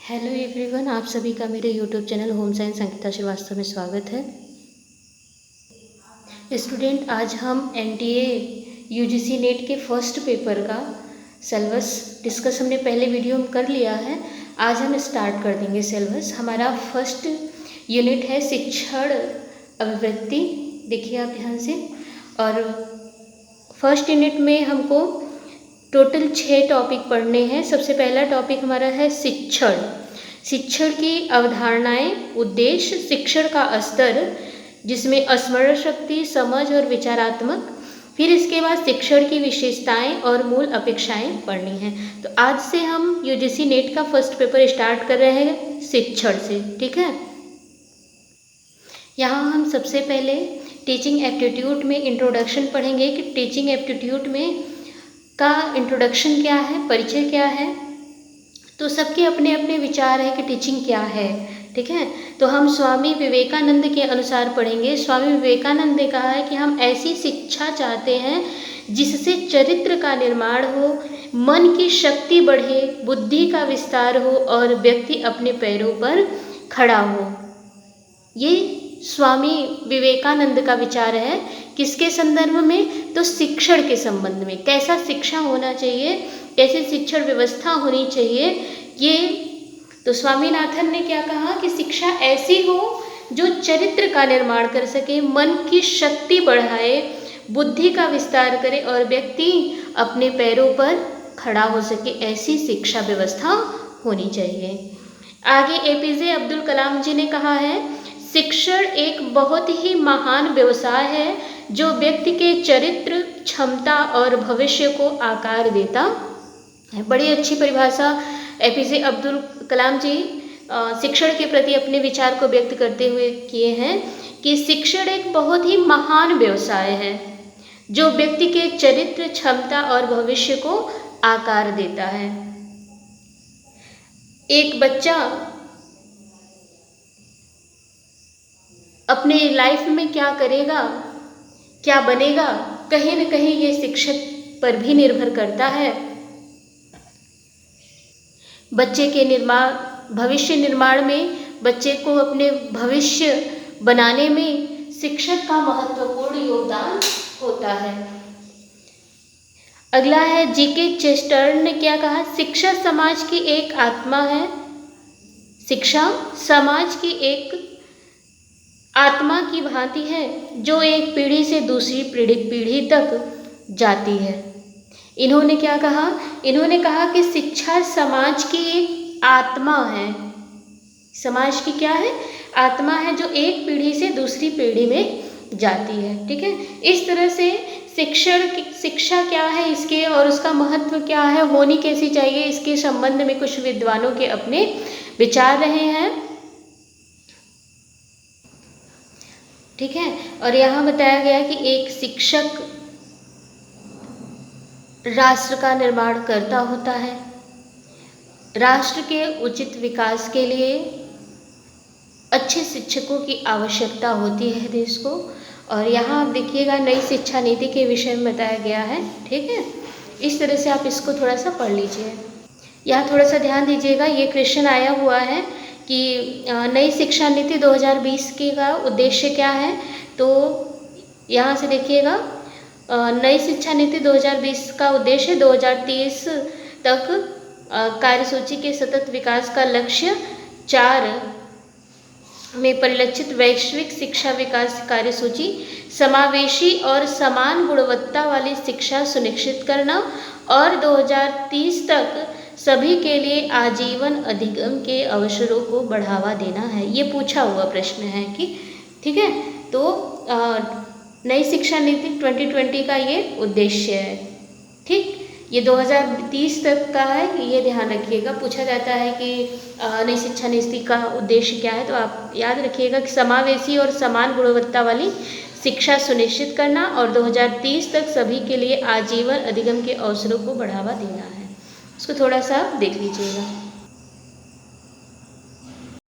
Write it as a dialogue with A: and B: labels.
A: Hello everyone, आप सभी का मेरे YouTube channel home science Ankita Srivastava में स्वागत है। स्टूडेंट, आज हम एनटीए यूजीसी नेट के फर्स्ट पेपर का सिलेबस डिस्कस हमने पहले वीडियो में कर लिया है। आज हम स्टार्ट कर देंगे सिलेबस। हमारा फर्स्ट यूनिट है शिक्षण अभिव्यक्ति। देखिए आप ध्यान से। और फर्स्ट यूनिट में हमको टोटल 6 टॉपिक पढ़ने हैं। सबसे पहला टॉपिक हमारा है शिक्षण। शिक्षण की अवधारणाएं, उद्देश्य, शिक्षण का स्तर, जिसमें स्मरण शक्ति, समझ और विचारात्मक। फिर इसके बाद शिक्षण की विशेषताएं और मूल अपेक्षाएं पढ़नी हैं। तो आज से हम यूजीसी नेट का फर्स्ट पेपर स्टार्ट कर रहे हैं शिक्षण से, ठीक है। यहाँ हम सबसे पहले टीचिंग एप्टीट्यूड में इंट्रोडक्शन पढ़ेंगे कि टीचिंग एप्टीट्यूड में का इंट्रोडक्शन क्या है, परिचय क्या है। तो सबके अपने अपने विचार है कि टीचिंग क्या है, ठीक है। तो हम स्वामी विवेकानंद के अनुसार पढ़ेंगे। स्वामी विवेकानंद ने कहा है कि हम ऐसी शिक्षा चाहते हैं जिससे चरित्र का निर्माण हो, मन की शक्ति बढ़े, बुद्धि का विस्तार हो और व्यक्ति अपने पैरों पर खड़ा हो। ये स्वामी विवेकानंद का विचार है। किसके संदर्भ में? तो शिक्षण के संबंध में। कैसा शिक्षा होना चाहिए, कैसी शिक्षण व्यवस्था होनी चाहिए, ये तो स्वामीनाथन ने क्या कहा कि शिक्षा ऐसी हो जो चरित्र का निर्माण कर सके, मन की शक्ति बढ़ाए, बुद्धि का विस्तार करे और व्यक्ति अपने पैरों पर खड़ा हो सके। ऐसी शिक्षा व्यवस्था होनी चाहिए। आगे एपीजे अब्दुल कलाम जी ने कहा है, शिक्षण एक बहुत ही महान व्यवसाय है जो व्यक्ति के चरित्र, क्षमता और भविष्य को आकार देता है। बड़ी अच्छी परिभाषा एपीजे अब्दुल कलाम जी शिक्षण के प्रति अपने विचार को व्यक्त करते हुए किए हैं कि शिक्षण एक बहुत ही महान व्यवसाय है जो व्यक्ति के चरित्र, क्षमता और भविष्य को आकार देता है। एक बच्चा अपने लाइफ में क्या करेगा, क्या बनेगा, कहीं न कहीं ये शिक्षक पर भी निर्भर करता है। बच्चे के भविष्य निर्माण में, बच्चे को अपने भविष्य बनाने में शिक्षक का महत्वपूर्ण योगदान होता है। अगला है जीके चेस्टर्न ने क्या कहा, शिक्षा समाज की एक आत्मा है। शिक्षा समाज की एक आत्मा की भांति है जो एक पीढ़ी से दूसरी पीढ़ी तक जाती है। इन्होंने क्या कहा? इन्होंने कहा कि शिक्षा समाज की एक आत्मा है। समाज की क्या है? आत्मा है जो एक पीढ़ी से दूसरी पीढ़ी में जाती है, ठीक है। इस तरह से शिक्षा क्या है इसके और उसका महत्व क्या है, होनी कैसी चाहिए, इसके संबंध में कुछ विद्वानों के अपने विचार रहे हैं, ठीक है। और यहाँ बताया गया कि एक शिक्षक राष्ट्र का निर्माण करता होता है। राष्ट्र के उचित विकास के लिए अच्छे शिक्षकों की आवश्यकता होती है देश को। और यहाँ आप देखिएगा नई शिक्षा नीति के विषय में बताया गया है, ठीक है। इस तरह से आप इसको थोड़ा सा पढ़ लीजिए। यहाँ थोड़ा सा ध्यान दीजिएगा, ये क्वेश्चन आया हुआ है कि नई शिक्षा नीति 2020 की का उद्देश्य क्या है। तो यहाँ से देखिएगा, नई शिक्षा नीति 2020 का उद्देश्य 2030 तक कार्यसूची के सतत विकास का लक्ष्य 4 में परिलक्षित वैश्विक शिक्षा विकास कार्यसूची, समावेशी और समान गुणवत्ता वाली शिक्षा सुनिश्चित करना और 2030 तक सभी के लिए आजीवन अधिगम के अवसरों को बढ़ावा देना है। ये पूछा हुआ प्रश्न है कि, ठीक है। तो नई शिक्षा नीति 2020 का ये उद्देश्य है, ठीक। ये 2030 तक का है, ये ध्यान रखिएगा। पूछा जाता है कि नई शिक्षा नीति का उद्देश्य क्या है, तो आप याद रखिएगा कि समावेशी और समान गुणवत्ता वाली शिक्षा सुनिश्चित करना और 2030 तक सभी के लिए आजीवन अधिगम के अवसरों को बढ़ावा देना है। इसको थोड़ा सा देख लीजिएगा।